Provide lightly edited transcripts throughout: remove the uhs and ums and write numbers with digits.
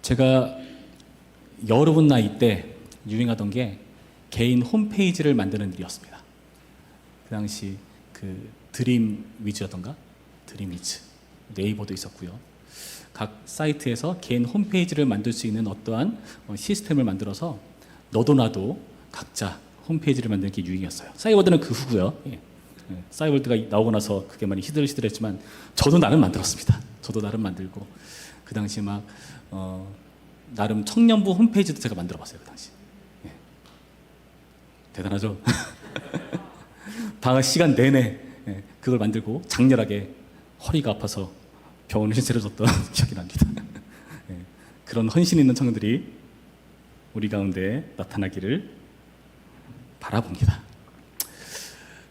제가 여러분 나이 때 유행하던 게 개인 홈페이지를 만드는 일이었습니다. 그 당시 그 드림 위즈라던가 드림 위즈, 네이버도 있었고요. 각 사이트에서 개인 홈페이지를 만들 수 있는 어떠한 시스템을 만들어서 너도 나도 각자 홈페이지를 만드는 게 유행이었어요. 싸이월드는 그 후고요. 싸이월드가 나오고 나서 그게 많이 시들시들했지만 저도 나름 만들었습니다. 저도 나름 만들고 그 당시 막 나름 청년부 홈페이지도 제가 만들어봤어요. 그 당시. 대단하죠? 방학 시간 내내 그걸 만들고 장렬하게 허리가 아파서 병원을 실제로줬던 기억이 납니다. 그런 헌신 있는 청년들이 우리 가운데 나타나기를 바라봅니다.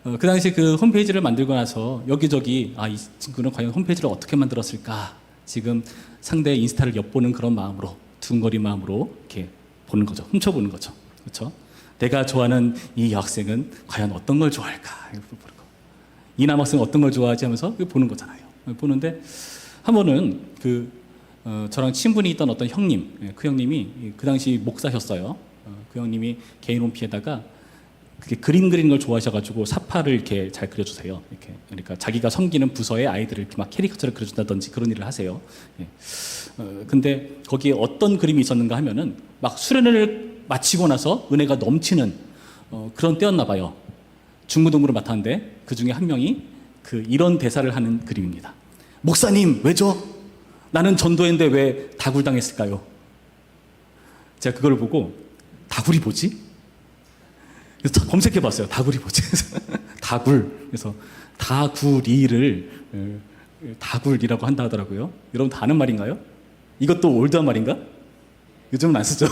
그 당시 그 홈페이지를 만들고 나서 여기저기 이 친구는 과연 홈페이지를 어떻게 만들었을까, 지금 상대의 인스타를 엿보는 그런 마음으로, 두근거린 마음으로 이렇게 보는 거죠. 훔쳐보는 거죠. 그렇죠? 내가 좋아하는 이 여학생은 과연 어떤 걸 좋아할까, 이렇게 보는 거. 이 남학생은 어떤 걸 좋아하지 하면서 보는 거잖아요. 보는데 한 번은 저랑 친분이 있던 어떤 형님, 그 형님이 그 당시 목사셨어요. 그 형님이 개인 홈피에다가 그게 그림 그리는 걸 좋아하셔가지고 사파를 이렇게 잘 그려주세요. 이렇게. 그러니까 자기가 섬기는 부서의 아이들을 이렇게 막 캐리커처를 그려준다든지 그런 일을 하세요. 근데 거기에 어떤 그림이 있었는가 하면은 막 수련회를 마치고 나서 은혜가 넘치는 그런 때였나 봐요. 중무동부를 맡았는데 그 중에 한 명이 이런 대사를 하는 그림입니다. 목사님, 왜죠? 나는 전도했는데 왜 다굴당했을까요? 제가 그걸 보고 다굴이 뭐지? 그래서 검색해봤어요. 다굴이 뭐지? 다굴. 그래서 다구리를 다굴이라고 한다 하더라고요. 여러분 다 아는 말인가요? 이것도 올드한 말인가? 요즘은 안 쓰죠.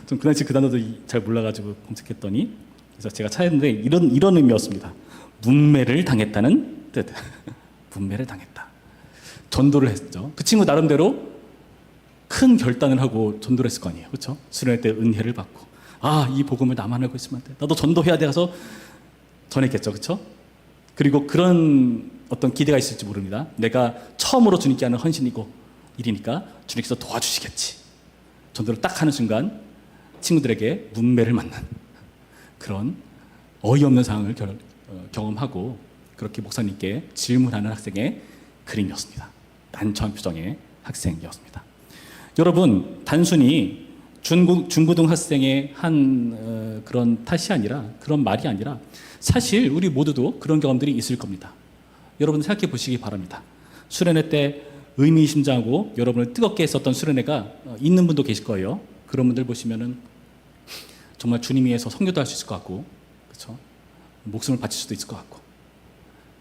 좀 그 당시 그 단어도 잘 몰라가지고 검색했더니, 그래서 제가 찾았는데 이런 의미였습니다. 문매를 당했다는 뜻. 문매를 당했다. 전도를 했죠. 그 친구 나름대로 큰 결단을 하고 전도를 했을 거 아니에요. 그렇죠? 수련회 때 은혜를 받고, 이 복음을 나만 알고 있으면 안 돼. 나도 전도해야 돼 가서 전했겠죠. 그렇죠? 그리고 그런 어떤 기대가 있을지 모릅니다. 내가 처음으로 주님께 하는 헌신이고 일이니까 주님께서 도와주시겠지. 전도를 딱 하는 순간 친구들에게 문매를 맞는 그런 어이없는 상황을 경험하고, 그렇게 목사님께 질문하는 학생의 그림이었습니다. 난처한 표정의 학생이었습니다. 여러분, 단순히 중고등 학생의 한 그런 탓이 아니라, 그런 말이 아니라 사실 우리 모두도 그런 경험들이 있을 겁니다. 여러분 생각해 보시기 바랍니다. 수련회 때 의미심장하고 여러분을 뜨겁게 했었던 수련회가 있는 분도 계실 거예요. 그런 분들 보시면은 정말 주님 위해서 선교도 할 수 있을 것 같고, 그렇죠? 목숨을 바칠 수도 있을 것 같고,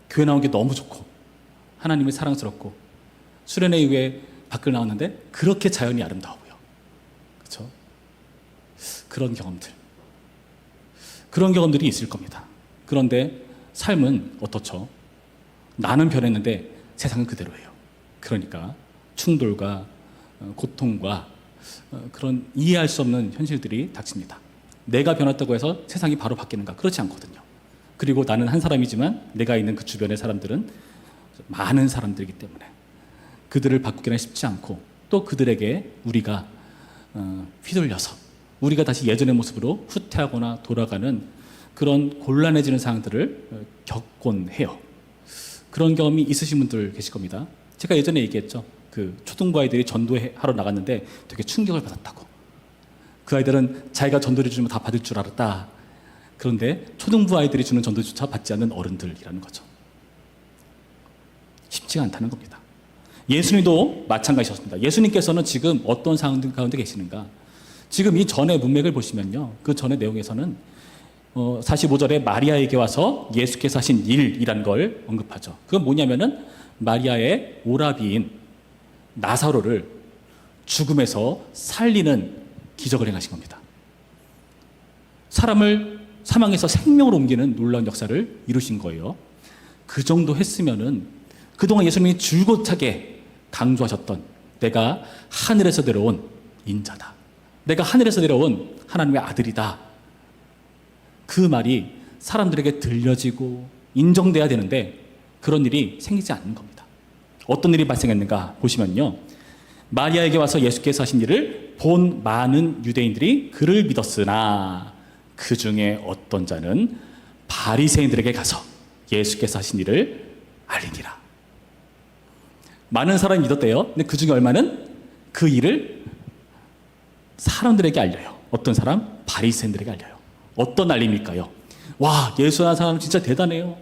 교회 나온 게 너무 좋고 하나님이 사랑스럽고, 수련회 이후에 밖을 나왔는데 그렇게 자연이 아름다워요. 그렇죠? 그런 경험들이 있을 겁니다. 그런데 삶은 어떻죠? 나는 변했는데 세상은 그대로예요. 그러니까 충돌과 고통과 그런 이해할 수 없는 현실들이 닥칩니다. 내가 변했다고 해서 세상이 바로 바뀌는가? 그렇지 않거든요. 그리고 나는 한 사람이지만 내가 있는 그 주변의 사람들은 많은 사람들이기 때문에 그들을 바꾸기는 쉽지 않고, 또 그들에게 우리가 휘둘려서 우리가 다시 예전의 모습으로 후퇴하거나 돌아가는 그런 곤란해지는 상황들을 겪곤 해요. 그런 경험이 있으신 분들 계실 겁니다. 제가 예전에 얘기했죠. 그 초등부 아이들이 전도하러 나갔는데 되게 충격을 받았다고. 그 아이들은 자기가 전도를 주면 다 받을 줄 알았다. 그런데 초등부 아이들이 주는 전도조차 받지 않는 어른들이라는 거죠. 쉽지가 않다는 겁니다. 예수님도 마찬가지셨습니다. 예수님께서는 지금 어떤 상황 가운데 계시는가? 지금 이 전의 문맥을 보시면요, 그 전의 내용에서는 45절에 마리아에게 와서 예수께서 하신 일이란 걸 언급하죠. 그건 뭐냐면은 마리아의 오라비인 나사로를 죽음에서 살리는 기적을 행하신 겁니다. 사람을 사망에서 생명으로 옮기는 놀라운 역사를 이루신 거예요. 그 정도 했으면은 그동안 예수님이 줄곧하게 강조하셨던 내가 하늘에서 내려온 인자다, 내가 하늘에서 내려온 하나님의 아들이다, 그 말이 사람들에게 들려지고 인정돼야 되는데 그런 일이 생기지 않는 겁니다. 어떤 일이 발생했는가 보시면요, 마리아에게 와서 예수께서 하신 일을 본 많은 유대인들이 그를 믿었으나 그 중에 어떤 자는 바리새인들에게 가서 예수께서 하신 일을 알리니라. 많은 사람이 믿었대요. 근데 그 중에 얼마는 그 일을 사람들에게 알려요. 어떤 사람? 바리새인들에게 알려요. 어떤 알림일까요? 와, 예수라는 사람 진짜 대단해요.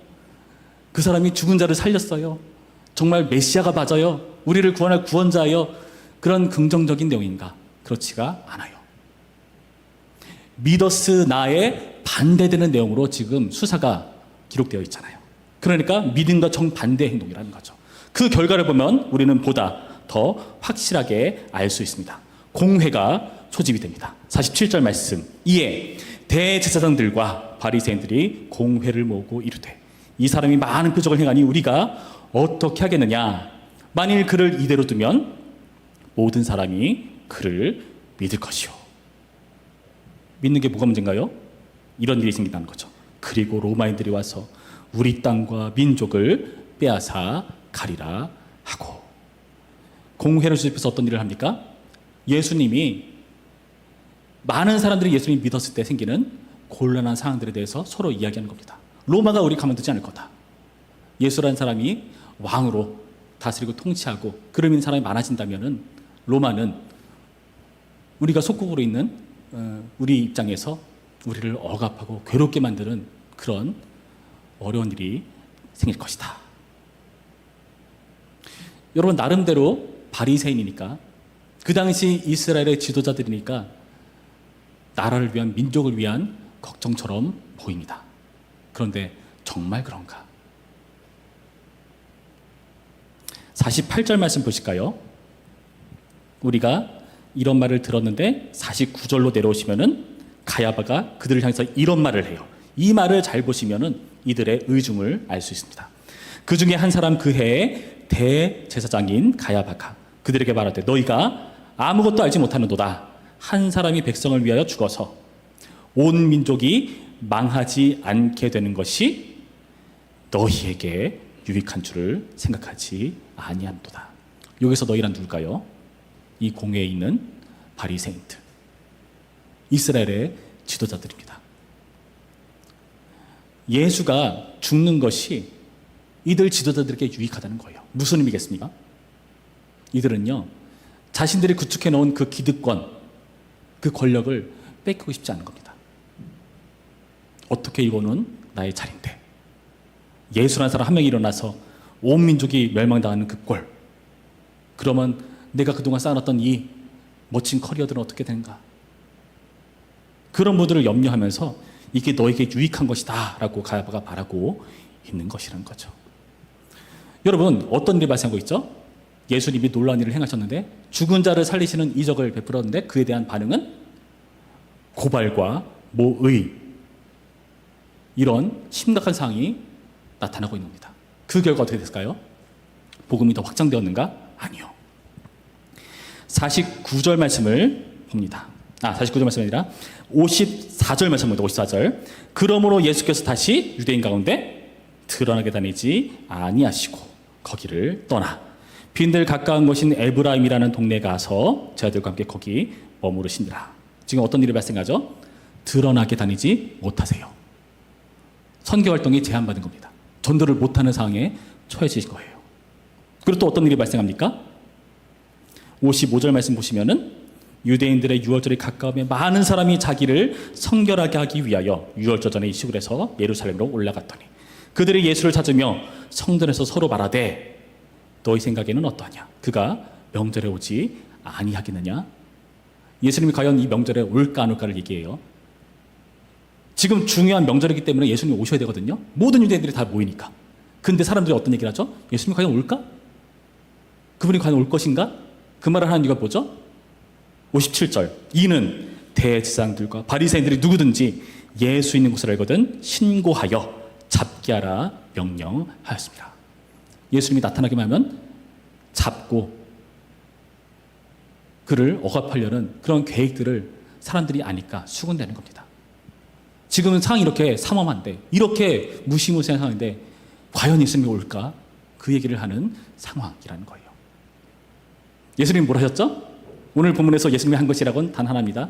그 사람이 죽은 자를 살렸어요. 정말 메시아가 맞아요. 우리를 구원할 구원자예요. 그런 긍정적인 내용인가? 그렇지가 않아요. 믿었으나에 반대되는 내용으로 지금 수사가 기록되어 있잖아요. 그러니까 믿음과 정반대 행동이라는 거죠. 그 결과를 보면 우리는 보다 더 확실하게 알 수 있습니다. 공회가 소집이 됩니다. 47절 말씀. 이에 대제사장들과 바리새인들이 공회를 모으고 이르되 이 사람이 많은 표적을 행하니 우리가 어떻게 하겠느냐. 만일 그를 이대로 두면 모든 사람이 그를 믿을 것이요. 믿는 게 뭐가 문제인가요? 이런 일이 생긴다는 거죠. 그리고 로마인들이 와서 우리 땅과 민족을 빼앗아 가리라 하고. 공회를 수집해서 어떤 일을 합니까? 예수님이 많은 사람들이 예수님 믿었을 때 생기는 곤란한 상황들에 대해서 서로 이야기하는 겁니다. 로마가 우리 가만두지 않을 거다. 예수라는 사람이 왕으로 다스리고 통치하고 그를 믿는 사람이 많아진다면은 로마는 우리가 속국으로 있는 우리 입장에서 우리를 억압하고 괴롭게 만드는 그런 어려운 일이 생길 것이다. 여러분, 나름대로 바리새인이니까 그 당시 이스라엘의 지도자들이니까 나라를 위한, 민족을 위한 걱정처럼 보입니다. 그런데 정말 그런가? 48절 말씀 보실까요? 우리가 이런 말을 들었는데 49절로 내려오시면은 가야바가 그들을 향해서 이런 말을 해요. 이 말을 잘 보시면은 이들의 의중을 알 수 있습니다. 그 중에 한 사람 그 해에 대제사장인 가야바가 그들에게 말하되 너희가 아무것도 알지 못하는도다. 한 사람이 백성을 위하여 죽어서 온 민족이 망하지 않게 되는 것이 너희에게 유익한 줄을 생각하지 아니함도다. 여기서 너희란 누굴까요? 이 공회에 있는 바리새인들, 이스라엘의 지도자들입니다. 예수가 죽는 것이 이들 지도자들에게 유익하다는 거예요. 무슨 의미겠습니까? 이들은요, 자신들이 구축해 놓은 그 기득권, 그 권력을 뺏기고 싶지 않은 겁니다. 어떻게 이거는 나의 자리인데 예수라는 사람 한 명이 일어나서 온 민족이 멸망당하는 그 꼴, 그러면 내가 그동안 쌓아놨던 이 멋진 커리어들은 어떻게 되는가? 그런 분들을 염려하면서 이게 너에게 유익한 것이다 라고 가야바가 말하고 있는 것이라는 거죠. 여러분, 어떤 일이 발생하고 있죠? 예수님이 놀라운 일을 행하셨는데 죽은 자를 살리시는 이적을 베풀었는데 그에 대한 반응은 고발과 모의, 이런 심각한 상황이 나타나고 있는 겁니다. 그 결과 어떻게 됐을까요? 복음이 더 확장되었는가? 아니요. 49절 말씀을 봅니다. 49절 말씀이 아니라 54절 말씀입니다. 54절. 그러므로 예수께서 다시 유대인 가운데 드러나게 다니지 아니하시고 거기를 떠나 빈들 가까운 곳인 에브라임이라는 동네에 가서 제자들과 함께 거기 머무르시니라. 지금 어떤 일이 발생하죠? 드러나게 다니지 못하세요. 선교 활동이 제한받은 겁니다. 전도를 못하는 상황에 처해지신 거예요. 그리고 또 어떤 일이 발생합니까? 55절 말씀 보시면은 유대인들의 유월절이 가까우면 많은 사람이 자기를 성결하게 하기 위하여 유월절 전에 이식을 해서 예루살렘으로 올라갔더니 그들이 예수를 찾으며 성전에서 서로 말하되 너희 생각에는 어떠하냐? 그가 명절에 오지 아니하겠느냐? 예수님이 과연 이 명절에 올까 안 올까를 얘기해요. 지금 중요한 명절이기 때문에 예수님이 오셔야 되거든요. 모든 유대인들이 다 모이니까. 근데 사람들이 어떤 얘기를 하죠? 예수님이 과연 올까? 그분이 과연 올 것인가? 그 말을 하는 이유가 뭐죠? 57절. 이는 대제사장들과 바리새인들이 누구든지 예수 있는 곳을 알거든 신고하여 잡게 하라 명령하였습니다. 예수님이 나타나기만 하면 잡고 그를 억압하려는 그런 계획들을 사람들이 아니까 수군대는 겁니다. 지금은 상황이 이렇게 삼엄한데, 이렇게 무시무시한 상황인데 과연 예수님이 올까? 그 얘기를 하는 상황이라는 거예요. 예수님이 뭘 하셨죠? 오늘 본문에서 예수님이 한 것이라고는 단 하나입니다.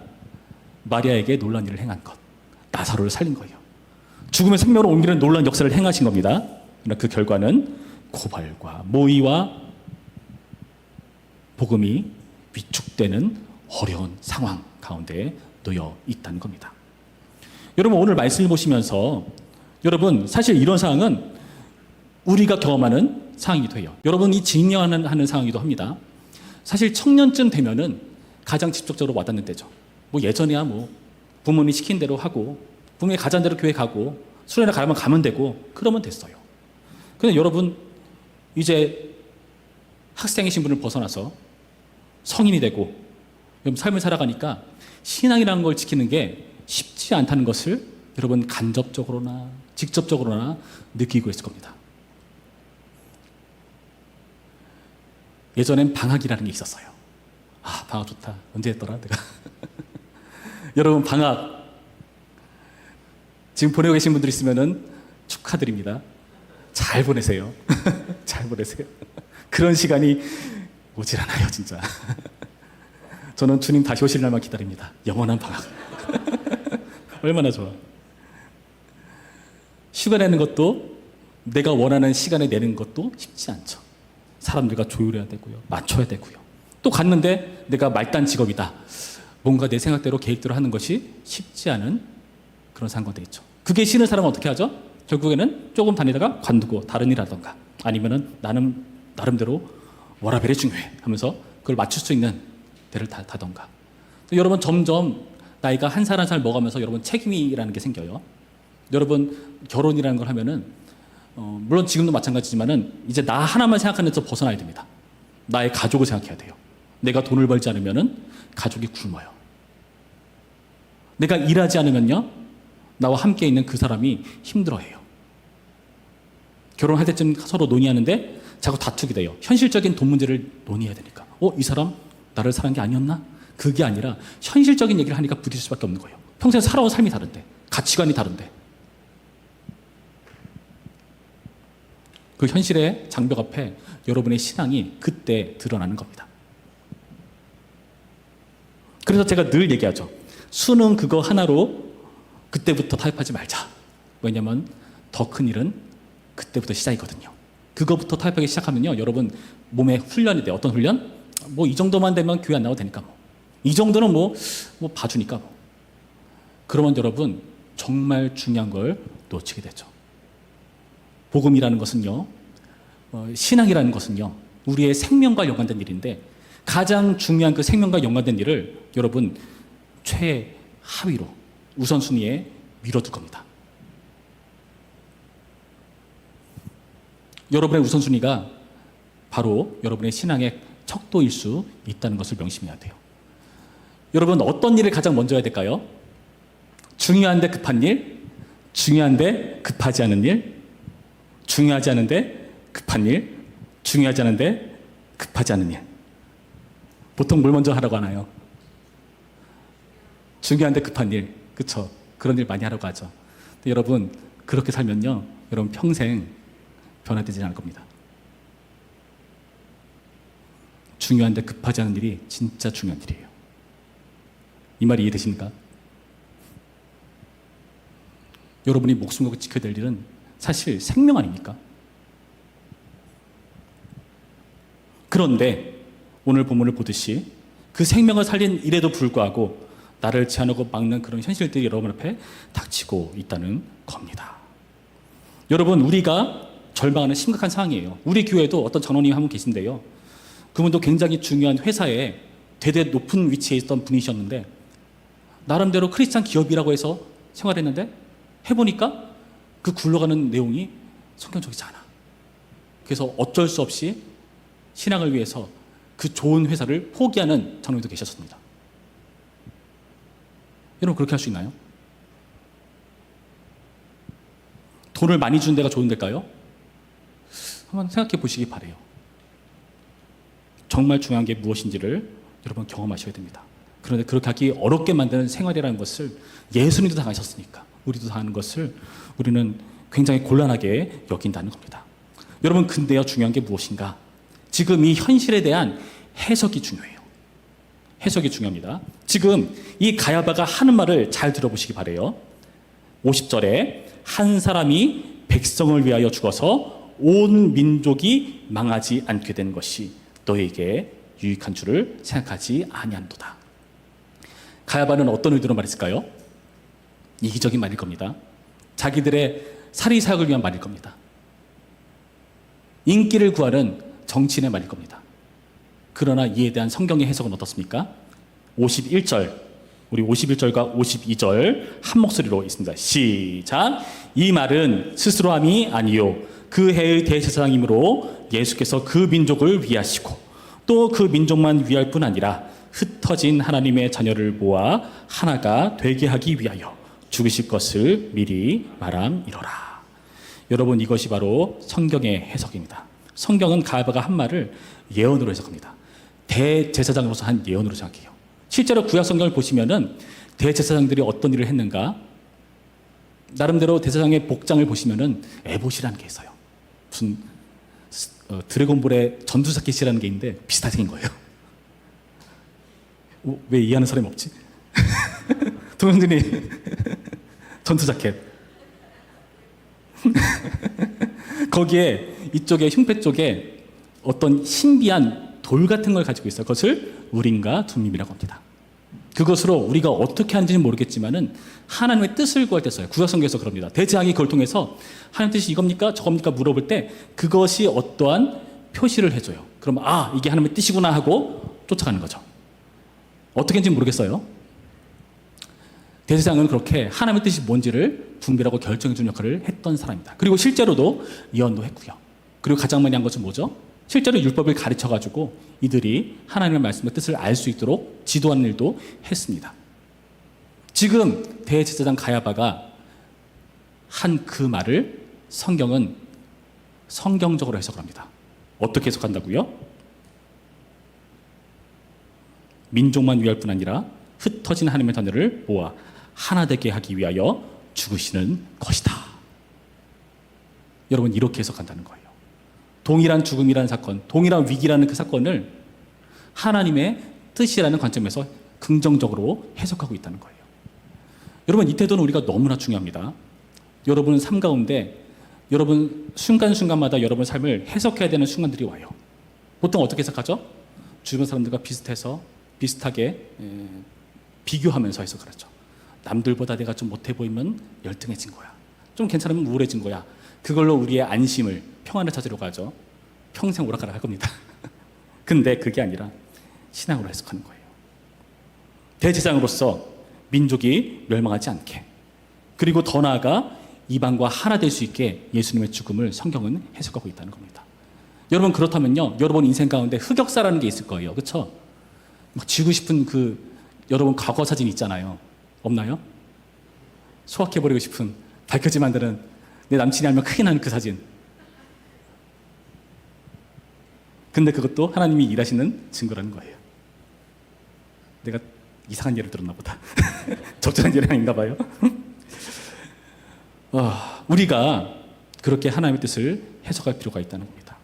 마리아에게 놀라운 일을 행한 것. 나사로를 살린 거예요. 죽음의 생명으로 옮기는 놀라운 역사를 행하신 겁니다. 그러나 그 결과는 고발과 모의와 복음이 위축되는 어려운 상황 가운데 놓여 있다는 겁니다. 여러분, 오늘 말씀을 보시면서 여러분, 사실 이런 상황은 우리가 경험하는 상황이기도 해요. 여러분이 직면하는 상황이기도 합니다. 사실 청년쯤 되면은 가장 직접적으로 와닿는 때죠. 뭐 예전에야 뭐 부모님이 시킨 대로 하고 부모님이 가자는 대로 교회 가고 수련회 가면 가면 되고 그러면 됐어요. 근데 여러분, 이제 학생의 신분을 벗어나서 성인이 되고 삶을 살아가니까 신앙이라는 걸 지키는 게 쉽지 않다는 것을 여러분 간접적으로나 직접적으로나 느끼고 있을 겁니다. 예전엔 방학이라는 게 있었어요. 아, 방학 좋다. 언제 했더라 내가. 여러분, 방학 지금 보내고 계신 분들 있으면은 축하드립니다. 잘 보내세요. 잘 보내세요. 그런 시간이 오질 않아요, 진짜. 저는 주님 다시 오실 날만 기다립니다. 영원한 방학. 얼마나 좋아. 휴가 내는 것도 내가 원하는 시간에 내는 것도 쉽지 않죠. 사람들과 조율해야 되고요. 맞춰야 되고요. 또 갔는데 내가 말단 직업이다. 뭔가 내 생각대로 계획대로 하는 것이 쉽지 않은 그런 상관돼 있죠. 그게 싫은 사람은 어떻게 하죠? 결국에는 조금 다니다가 관두고 다른 일 하던가 아니면은 나는 나름대로 워라밸이 중요해 하면서 그걸 맞출 수 있는 데를 다던가. 여러분, 점점 나이가 한 살 한 살 먹으면서 여러분 책임이라는 게 생겨요. 여러분, 결혼이라는 걸 하면은 물론 지금도 마찬가지지만은 이제 나 하나만 생각하는 데서 벗어나야 됩니다. 나의 가족을 생각해야 돼요. 내가 돈을 벌지 않으면은 가족이 굶어요. 내가 일하지 않으면요, 나와 함께 있는 그 사람이 힘들어해요. 결혼할 때쯤 서로 논의하는데 자꾸 다투게 돼요. 현실적인 돈 문제를 논의해야 되니까. 이 사람 나를 사랑한 게 아니었나? 그게 아니라 현실적인 얘기를 하니까 부딪힐 수밖에 없는 거예요. 평생 살아온 삶이 다른데, 가치관이 다른데. 그 현실의 장벽 앞에 여러분의 신앙이 그때 드러나는 겁니다. 그래서 제가 늘 얘기하죠. 수능 그거 하나로 그때부터 타협하지 말자. 왜냐면 더 큰 일은 그때부터 시작이거든요. 그거부터 타협하기 시작하면요, 여러분 몸에 훈련이 돼요. 어떤 훈련? 뭐 이 정도만 되면 교회 안 나와도 되니까 뭐. 이 정도는 뭐 봐주니까 뭐. 그러면 여러분 정말 중요한 걸 놓치게 되죠. 복음이라는 것은요, 신앙이라는 것은요, 우리의 생명과 연관된 일인데 가장 중요한 그 생명과 연관된 일을 여러분 최하위로 우선순위에 밀어둘 겁니다. 여러분의 우선순위가 바로 여러분의 신앙의 척도일 수 있다는 것을 명심해야 돼요. 여러분, 어떤 일을 가장 먼저 해야 될까요? 중요한데 급한 일, 중요한데 급하지 않은 일, 중요하지 않은데 급한 일, 중요하지 않은데 급하지 않은 일. 보통 뭘 먼저 하라고 하나요? 중요한데 급한 일, 그쵸? 그런 일 많이 하라고 하죠. 근데 여러분, 그렇게 살면요, 여러분 평생 변화되지 않을 겁니다. 중요한데 급하지 않은 일이 진짜 중요한 일이에요. 이 말이 이해되십니까? 여러분이 목숨 걸고 지켜야 될 일은 사실 생명 아닙니까? 그런데 오늘 본문을 보듯이 그 생명을 살린 일에도 불구하고 나를 제한하고 막는 그런 현실들이 여러분 앞에 닥치고 있다는 겁니다. 여러분, 우리가 절망하는 심각한 상황이에요. 우리 교회도 어떤 장로님 한 분 계신데요. 그분도 굉장히 중요한 회사에 되게 높은 위치에 있던 분이셨는데 나름대로 크리스찬 기업이라고 해서 생활했는데 해보니까 그 굴러가는 내용이 성경적이지 않아. 그래서 어쩔 수 없이 신앙을 위해서 그 좋은 회사를 포기하는 장로님도 계셨습니다. 여러분, 그렇게 할 수 있나요? 돈을 많이 주는 데가 좋은 데일까요? 한번 생각해 보시기 바래요. 정말 중요한 게 무엇인지를 여러분 경험하셔야 됩니다. 그런데 그렇게 하기 어렵게 만드는 생활이라는 것을 예수님도 당하셨으니까 우리도 당하는 것을 우리는 굉장히 곤란하게 여긴다는 겁니다. 여러분, 근데요, 중요한 게 무엇인가? 지금 이 현실에 대한 해석이 중요해요. 해석이 중요합니다. 지금 이 가야바가 하는 말을 잘 들어보시기 바래요. 50절에 한 사람이 백성을 위하여 죽어서 온 민족이 망하지 않게 된 것이 너에게 유익한 줄을 생각하지 아니한도다. 가야바는 어떤 의도로 말했을까요? 이기적인 말일 겁니다. 자기들의 사리사욕을 위한 말일 겁니다. 인기를 구하는 정치인의 말일 겁니다. 그러나 이에 대한 성경의 해석은 어떻습니까? 51절, 우리 51절과 52절 한 목소리로 있습니다. 시작! 이 말은 스스로 함이 아니요 그 해의 대제사장이므로 예수께서 그 민족을 위하시고 또 그 민족만 위할 뿐 아니라 흩어진 하나님의 자녀를 모아 하나가 되게 하기 위하여 죽으실 것을 미리 말함이로라. 여러분, 이것이 바로 성경의 해석입니다. 성경은 가야바가 한 말을 예언으로 해석합니다. 대제사장으로서 한 예언으로 생각해요. 실제로 구약 성경을 보시면은 대제사장들이 어떤 일을 했는가, 나름대로 대제사장의 복장을 보시면은 에봇이라는 게 있어요. 무슨 드래곤볼의 전투자켓이라는 게 있는데 비슷하게 생긴 거예요. 왜 이해하는 사람이 없지? 동영진이 전투자켓 거기에 이쪽에 흉패 쪽에 어떤 신비한 돌 같은 걸 가지고 있어요. 그것을 우림과 둠밈이라고 합니다. 그것으로 우리가 어떻게 하는지는 모르겠지만은 하나님의 뜻을 구할 때 써요. 구약성경에서 그럽니다. 대제사장이 그걸 통해서 하나님 뜻이 이겁니까? 저겁니까? 물어볼 때 그것이 어떠한 표시를 해줘요. 그럼 이게 하나님의 뜻이구나 하고 쫓아가는 거죠. 어떻게 했는지 모르겠어요. 대제사장은 그렇게 하나님의 뜻이 뭔지를 분별하고 결정해주는 역할을 했던 사람입니다. 그리고 실제로도 예언도 했고요. 그리고 가장 많이 한 것은 뭐죠? 실제로 율법을 가르쳐가지고 이들이 하나님의 말씀의 뜻을 알 수 있도록 지도하는 일도 했습니다. 지금 대제사장 가야바가 한 그 말을 성경은 성경적으로 해석을 합니다. 어떻게 해석한다고요? 민족만 위할 뿐 아니라 흩어진 하나님의 자녀를 모아 하나 되게 하기 위하여 죽으시는 것이다. 여러분, 이렇게 해석한다는 거예요. 동일한 죽음이라는 사건, 동일한 위기라는 그 사건을 하나님의 뜻이라는 관점에서 긍정적으로 해석하고 있다는 거예요. 여러분, 이 태도는 우리가 너무나 중요합니다. 여러분 삶 가운데 여러분 순간순간마다 여러분 삶을 해석해야 되는 순간들이 와요. 보통 어떻게 해석하죠? 주변 사람들과 비슷하게 비교하면서 해석을 하죠. 남들보다 내가 좀 못해 보이면 열등해진 거야. 좀 괜찮으면 우울해진 거야. 그걸로 우리의 안심을, 평안을 찾으려고 하죠. 평생 오락가락 할 겁니다. 근데 그게 아니라 신앙으로 해석하는 거예요. 대제사장으로서 민족이 멸망하지 않게, 그리고 더 나아가 이방과 하나 될 수 있게 예수님의 죽음을 성경은 해석하고 있다는 겁니다. 여러분, 그렇다면요, 여러분 인생 가운데 흑역사라는 게 있을 거예요. 그렇죠? 막 지우고 싶은 여러분 과거 사진 있잖아요. 없나요? 소확해버리고 싶은, 밝혀지면 안 되는, 내 남친이 알면 큰일 나는 그 사진. 근데 그것도 하나님이 일하시는 증거라는 거예요. 내가 이상한 예를 들었나 보다. 적절한 예는 아닌가 봐요. 우리가 그렇게 하나님의 뜻을 해석할 필요가 있다는 겁니다.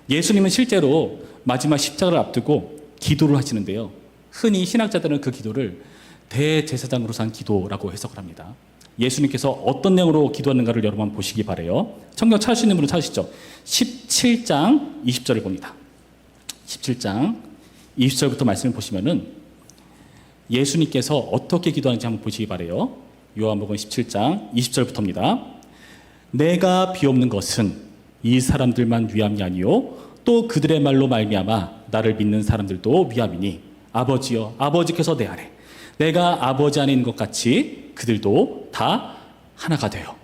예수님은 실제로 마지막 십자가를 앞두고 기도를 하시는데요. 흔히 신학자들은 그 기도를 대제사장으로서 한 기도라고 해석을 합니다. 예수님께서 어떤 내용으로 기도하는가를 여러분 한번 보시기 바라요. 성경 찾으시는 분은 찾으시죠. 17장 20절을 봅니다. 17장 20절부터 말씀을 보시면은 예수님께서 어떻게 기도하는지 한번 보시기 바라요. 요한복음 17장 20절부터입니다. 내가 비옵는 것은 이 사람들만 위함이 아니요 또 그들의 말로 말미암아 나를 믿는 사람들도 위함이니 아버지여, 아버지께서 내 안에, 내가 아버지 안에 있는 것 같이 그들도 다 하나가 되어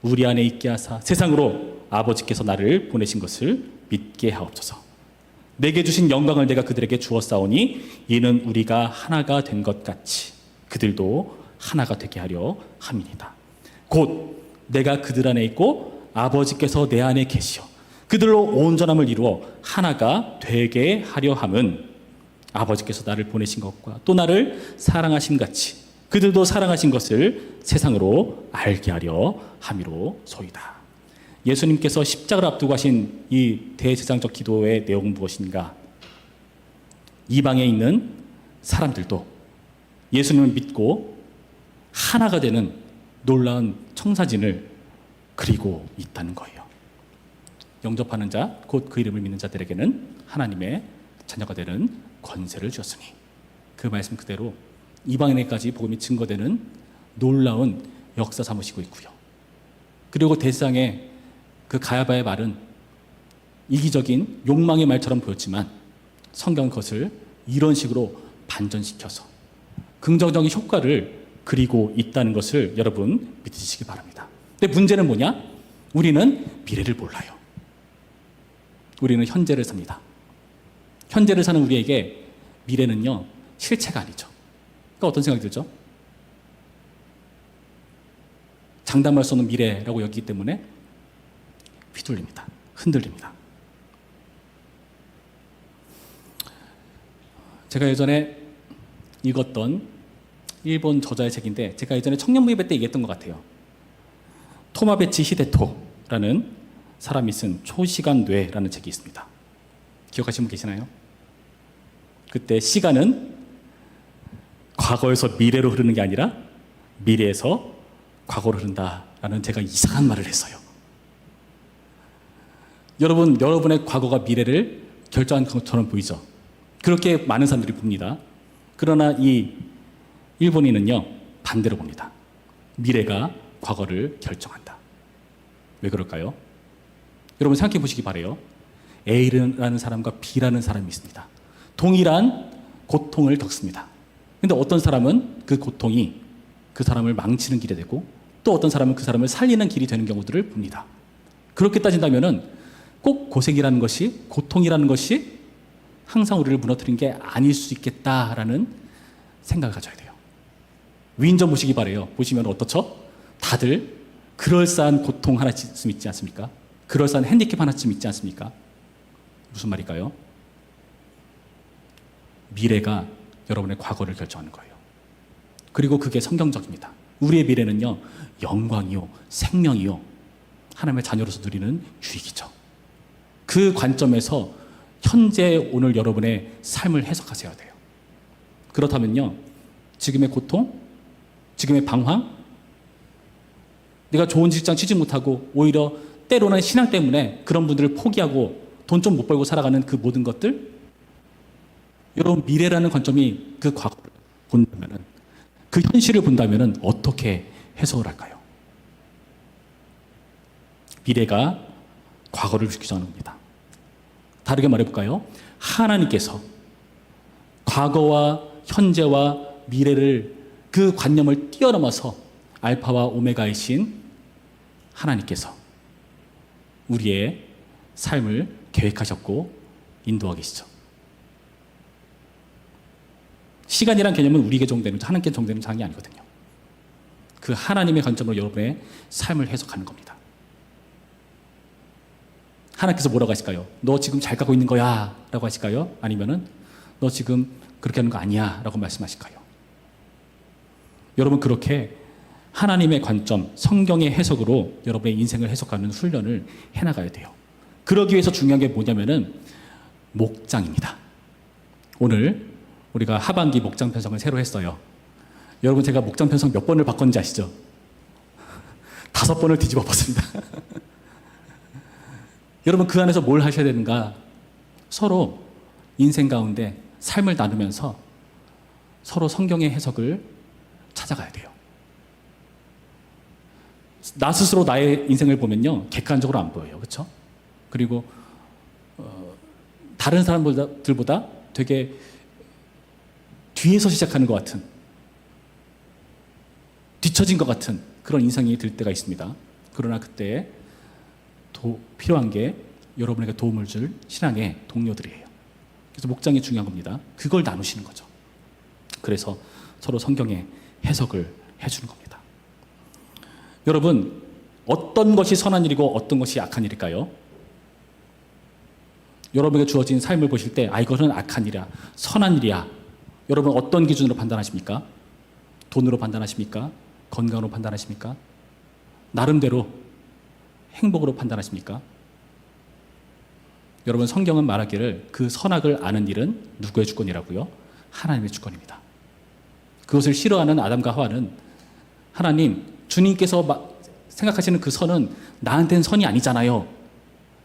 우리 안에 있게 하사 세상으로 아버지께서 나를 보내신 것을 믿게 하옵소서. 내게 주신 영광을 내가 그들에게 주었사오니 이는 우리가 하나가 된 것 같이 그들도 하나가 되게 하려 함이니이다. 곧 내가 그들 안에 있고 아버지께서 내 안에 계시어 그들로 온전함을 이루어 하나가 되게 하려 함은 아버지께서 나를 보내신 것과 또 나를 사랑하심 같이 그들도 사랑하신 것을 세상으로 알게 하려 함이로소이다. 예수님께서 십자가를 앞두고 하신 이 대제사장적 기도의 내용은 무엇인가? 이방에 있는 사람들도 예수님을 믿고 하나가 되는 놀라운 청사진을 그리고 있다는 거예요. 영접하는 자, 곧 그 이름을 믿는 자들에게는 하나님의 자녀가 되는 권세를 주었으니, 그 말씀 그대로 이방인에게까지 복음이 증거되는 놀라운 역사 삼으시고 있고요. 그리고 대상의 그 가야바의 말은 이기적인 욕망의 말처럼 보였지만 성경은 그것을 이런 식으로 반전시켜서 긍정적인 효과를 그리고 있다는 것을 여러분 믿으시기 바랍니다. 근데 문제는 뭐냐? 우리는 미래를 몰라요. 우리는 현재를 삽니다. 현재를 사는 우리에게 미래는요, 실체가 아니죠. 그러니까 어떤 생각이 들죠? 장담할 수 없는 미래라고 여기기 때문에 휘둘립니다. 흔들립니다. 제가 예전에 읽었던 일본 저자의 책인데, 제가 예전에 청년부입회 때 얘기했던 것 같아요. 토마베치 히데토라는 사람이 쓴 초시간 뇌라는 책이 있습니다. 기억하시는 분 계시나요? 그때 시간은 과거에서 미래로 흐르는 게 아니라 미래에서 과거로 흐른다라는 제가 이상한 말을 했어요. 여러분의 과거가 미래를 결정한 것처럼 보이죠? 그렇게 많은 사람들이 봅니다. 그러나 이 일본인은요, 반대로 봅니다. 미래가 과거를 결정한다. 왜 그럴까요? 여러분 생각해 보시기 바라요. A라는 사람과 B라는 사람이 있습니다. 동일한 고통을 겪습니다. 근데 어떤 사람은 그 고통이 그 사람을 망치는 길이 되고, 또 어떤 사람은 그 사람을 살리는 길이 되는 경우들을 봅니다. 그렇게 따진다면은 꼭 고생이라는 것이, 고통이라는 것이 항상 우리를 무너뜨리는 게 아닐 수 있겠다라는 생각을 가져야 돼요. 위인전 보시기 바래요. 보시면 어떻죠? 다들 그럴싸한 고통 하나쯤 있지 않습니까? 그럴싸한 핸디캡 하나쯤 있지 않습니까? 무슨 말일까요? 미래가 여러분의 과거를 결정하는 거예요. 그리고 그게 성경적입니다. 우리의 미래는요, 영광이요, 생명이요, 하나님의 자녀로서 누리는 유익이죠. 그 관점에서 현재 오늘 여러분의 삶을 해석하셔야 돼요. 그렇다면요, 지금의 고통, 지금의 방황, 내가 좋은 직장 취직 못하고 오히려 때로는 신앙 때문에 그런 분들을 포기하고 돈 좀 못 벌고 살아가는 그 모든 것들, 여러분 미래라는 관점이 그 과거를 본다면은, 그 현실을 본다면은 어떻게 해석을 할까요? 미래가 과거를 규정하는 겁니다. 다르게 말해볼까요? 하나님께서 과거와 현재와 미래를, 그 관념을 뛰어넘어서 알파와 오메가이신 하나님께서 우리의 삶을 계획하셨고 인도하고 계시죠. 시간이란 개념은 우리에게 적용되는, 하나님께 적용되는 장이 아니거든요. 그 하나님의 관점으로 여러분의 삶을 해석하는 겁니다. 하나님께서 뭐라고 하실까요? 너 지금 잘 가고 있는 거야 라고 하실까요? 아니면은 너 지금 그렇게 하는 거 아니야 라고 말씀하실까요? 여러분 그렇게 하나님의 관점, 성경의 해석으로 여러분의 인생을 해석하는 훈련을 해나가야 돼요. 그러기 위해서 중요한 게 뭐냐면은 목장입니다. 오늘 우리가 하반기 목장 편성을 새로 했어요. 여러분 제가 목장 편성 몇 번을 바꿨는지 아시죠? 5번을 뒤집어 봤습니다. 여러분 그 안에서 뭘 하셔야 되는가? 서로 인생 가운데 삶을 나누면서 서로 성경의 해석을 찾아가야 돼요. 나 스스로 나의 인생을 보면요, 객관적으로 안 보여요. 그렇죠? 그리고 다른 사람들보다 되게 뒤에서 시작하는 것 같은, 뒤처진 것 같은 그런 인상이 들 때가 있습니다. 그러나 그때 필요한 게 여러분에게 도움을 줄 신앙의 동료들이에요. 그래서 목장이 중요한 겁니다. 그걸 나누시는 거죠. 그래서 서로 성경의 해석을 해주는 겁니다. 여러분, 어떤 것이 선한 일이고 어떤 것이 악한 일일까요? 여러분에게 주어진 삶을 보실 때, 이거는 악한 일이야, 선한 일이야, 여러분 어떤 기준으로 판단하십니까? 돈으로 판단하십니까? 건강으로 판단하십니까? 나름대로 행복으로 판단하십니까? 여러분, 성경은 말하기를 그 선악을 아는 일은 누구의 주권이라고요? 하나님의 주권입니다. 그것을 싫어하는 아담과 하와는 하나님, 주님께서 생각하시는 그 선은 나한테는 선이 아니잖아요.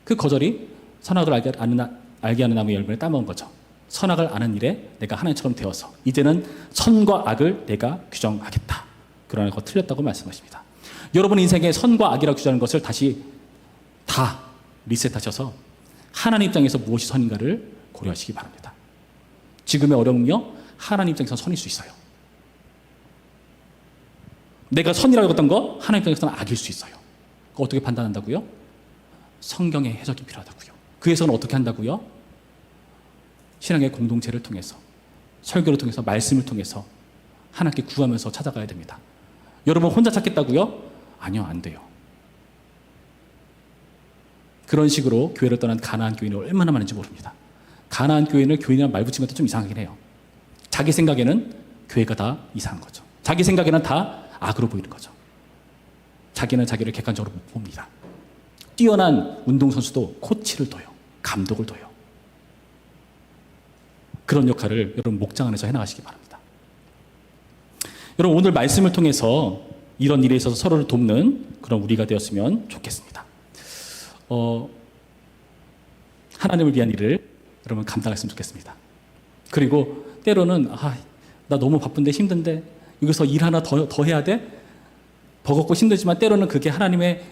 그 거절이 선악을 알게 하는 나무의 열매를 따먹은 거죠. 선악을 아는 일에 내가 하나님처럼 되어서 이제는 선과 악을 내가 규정하겠다. 그러나 그거 틀렸다고 말씀하십니다. 여러분 인생에 선과 악이라고 규정하는 것을 다시 다 리셋하셔서 하나님 입장에서 무엇이 선인가를 고려하시기 바랍니다. 지금의 어려움이요, 하나님 입장에서 선일 수 있어요. 내가 선이라고 했던 거 하나님 입장에서는 악일 수 있어요. 그거 어떻게 판단한다고요? 성경의 해석이 필요하다고요. 그 해석은 어떻게 한다고요? 신앙의 공동체를 통해서, 설교를 통해서, 말씀을 통해서 하나님께 구하면서 찾아가야 됩니다. 여러분 혼자 찾겠다고요? 아니요, 안 돼요. 그런 식으로 교회를 떠난 가나안 교인이 얼마나 많은지 모릅니다. 가나안 교인을 교인이라는 말 붙인 것도 좀 이상하긴 해요. 자기 생각에는 교회가 다 이상한 거죠. 자기 생각에는 다 악으로 보이는 거죠. 자기는 자기를 객관적으로 못 봅니다. 뛰어난 운동선수도 코치를 둬요. 감독을 둬요. 그런 역할을 여러분 목장 안에서 해나가시기 바랍니다. 여러분 오늘 말씀을 통해서 이런 일에 있어서 서로를 돕는 그런 우리가 되었으면 좋겠습니다. 하나님을 위한 일을 여러분 감당했으면 좋겠습니다. 그리고 때로는 나 너무 바쁜데 힘든데 여기서 일 하나 더 해야 돼? 버겁고 힘들지만 때로는 그게 하나님의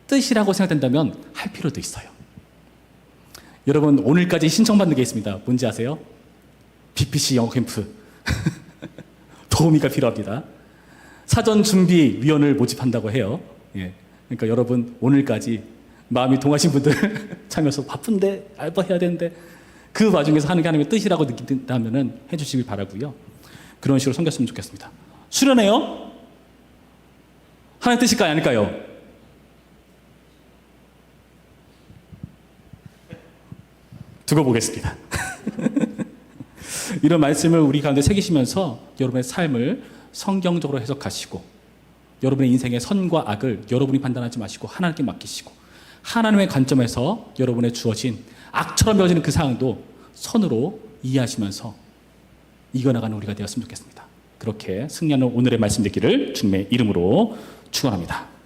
뜻이라고 생각된다면 할 필요도 있어요. 여러분 오늘까지 신청받는 게 있습니다. 뭔지 아세요? BPC 영어 캠프. 도우미가 필요합니다. 사전 준비 위원을 모집한다고 해요. 예. 그러니까 여러분 오늘까지 마음이 동하신 분들 참여해서 바쁜데 알바 해야 되는데 그 와중에서 하는 게 하나님의 뜻이라고 느낀다면 해주시길 바라고요. 그런 식으로 섬겼으면 좋겠습니다. 수련회요? 하나님의 뜻일까요? 아닐까요? 두고 보겠습니다. 이런 말씀을 우리 가운데 새기시면서 여러분의 삶을 성경적으로 해석하시고 여러분의 인생의 선과 악을 여러분이 판단하지 마시고 하나님께 맡기시고 하나님의 관점에서 여러분의 주어진 악처럼 여겨지는 그 상황도 선으로 이해하시면서 이겨나가는 우리가 되었으면 좋겠습니다. 그렇게 승리하는 오늘의 말씀 되기를 주님의 이름으로 축원합니다.